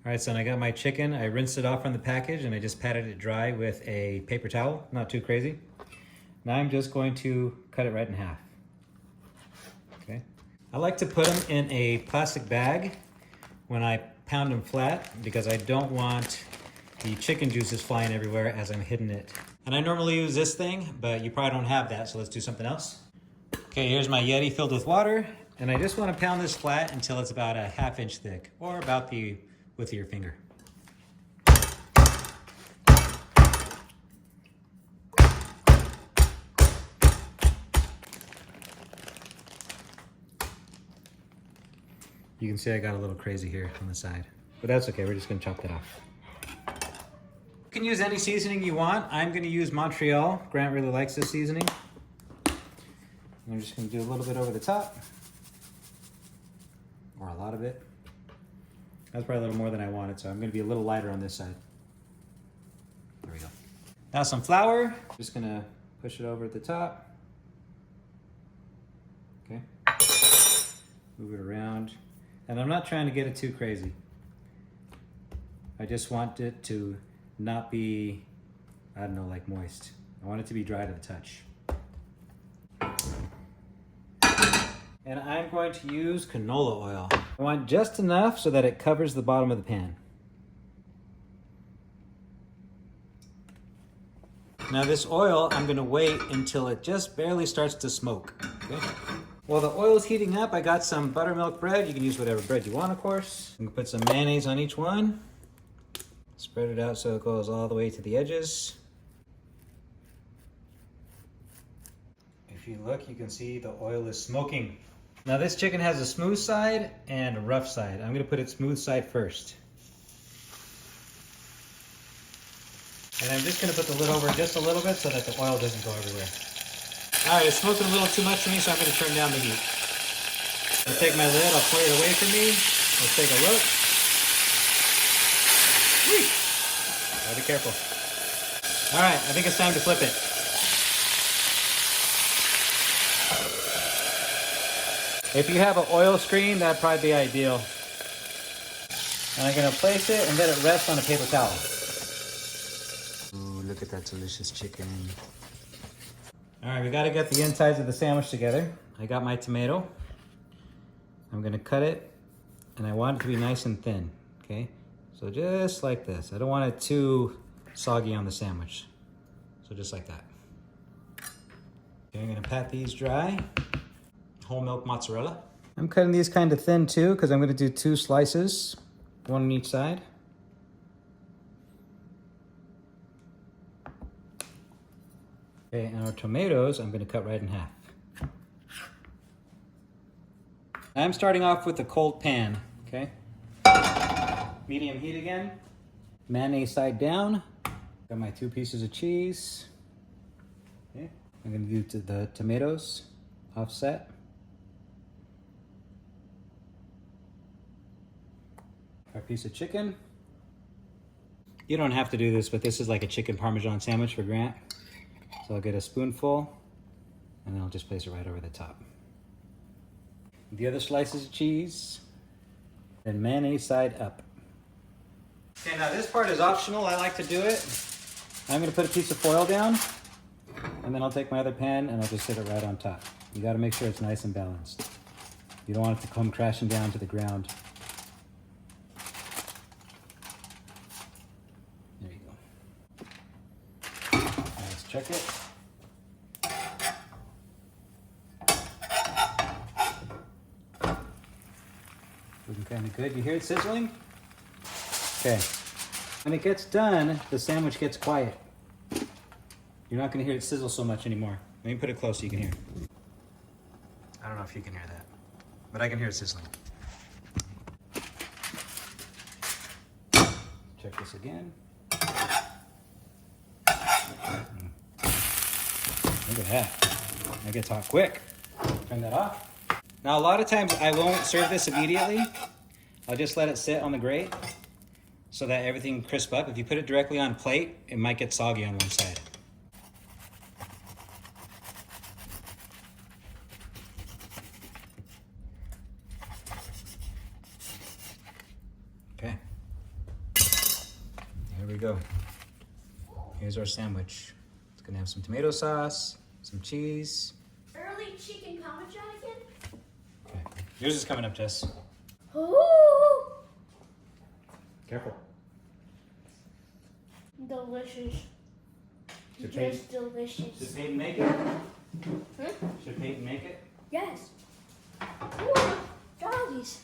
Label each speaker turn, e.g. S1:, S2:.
S1: All right, so I got my chicken. I rinsed it off from the package and I just patted it dry with a paper towel, not too crazy. Now I'm just going to cut it right in half. Okay. I like to put them in a plastic bag when I pound them flat because I don't want the chicken juices flying everywhere as I'm hitting it. And I normally use this thing, but you probably don't have that, so let's do something else. Okay, here's my Yeti filled with water, and I just want to pound this flat until it's about a ½ inch thick, or about the width of your finger. You can see I got a little crazy here on the side, but that's okay, we're just gonna chop that off. You can use any seasoning you want. I'm gonna use Montreal. Grant really likes this seasoning. I'm just gonna do a little bit over the top, or a lot of it. That's probably a little more than I wanted, so I'm gonna be a little lighter on this side. There we go. Now some flour. Just gonna push it over at the top. Okay. Move it around. And I'm not trying to get it too crazy. I just want it to not be, I don't know, like moist. I want it to be dry to the touch. And I'm going to use canola oil. I want just enough so that it covers the bottom of the pan. Now this oil, I'm gonna wait until it just barely starts to smoke. Okay? While the oil's heating up, I got some buttermilk bread. You can use whatever bread you want, of course. I'm gonna put some mayonnaise on each one. Spread it out so it goes all the way to the edges. If you look, you can see the oil is smoking. Now this chicken has a smooth side and a rough side. I'm gonna put it smooth side first. And I'm just gonna put the lid over just a little bit so that the oil doesn't go everywhere. All right, it's smoking a little too much for me, so I'm gonna turn down the heat. I'll take my lid, I'll point it away from me. Let's take a look. Whee! Gotta be careful. All right, I think it's time to flip it. If you have an oil screen, that'd probably be ideal. And I'm gonna place it and let it rest on a paper towel. Ooh, look at that delicious chicken. All right, we gotta get the insides of the sandwich together. I got my tomato. I'm gonna cut it, and I want it to be nice and thin, okay? So just like this. I don't want it too soggy on the sandwich. So just like that. Okay, I'm gonna pat these dry. Whole milk mozzarella. I'm cutting these kind of thin too because I'm going to do 2 slices, 1 on each side. Okay, and our tomatoes I'm going to cut right in half. I'm starting off with a cold pan, okay? Medium heat again. Mayonnaise side down. Got my 2 pieces of cheese. Okay, I'm going to do the tomatoes offset. Our piece of chicken. You don't have to do this, but this is like a chicken parmesan sandwich for Grant. So I'll get a spoonful and then I'll just place it right over the top. The other slices of cheese, then mayonnaise side up. Okay, now this part is optional. I like to do it. I'm gonna put a piece of foil down and then I'll take my other pan and I'll just sit it right on top. You gotta make sure it's nice and balanced. You don't want it to come crashing down to the ground. Check it. Looking kind of good. You hear it sizzling? Okay. When it gets done, the sandwich gets quiet. You're not going to hear it sizzle so much anymore. Let me put it close so you can hear. I don't know if you can hear that, but I can hear it sizzling. Check this again. Look at that. That gets hot quick. Turn that off. Now, a lot of times I won't serve this immediately. I'll just let it sit on the grate so that everything crisp up. If you put it directly on a plate, it might get soggy on one side. Okay. There we go. Here's our sandwich. It's gonna have some tomato sauce, some cheese.
S2: Early chicken parmesan again?
S1: Okay. Yours is coming up, Jess.
S2: Ooh!
S1: Careful.
S2: Delicious.
S1: Should
S2: Just delicious.
S1: Should Payton make it? Should Payton make it?
S2: Yes. Ooh, doggies.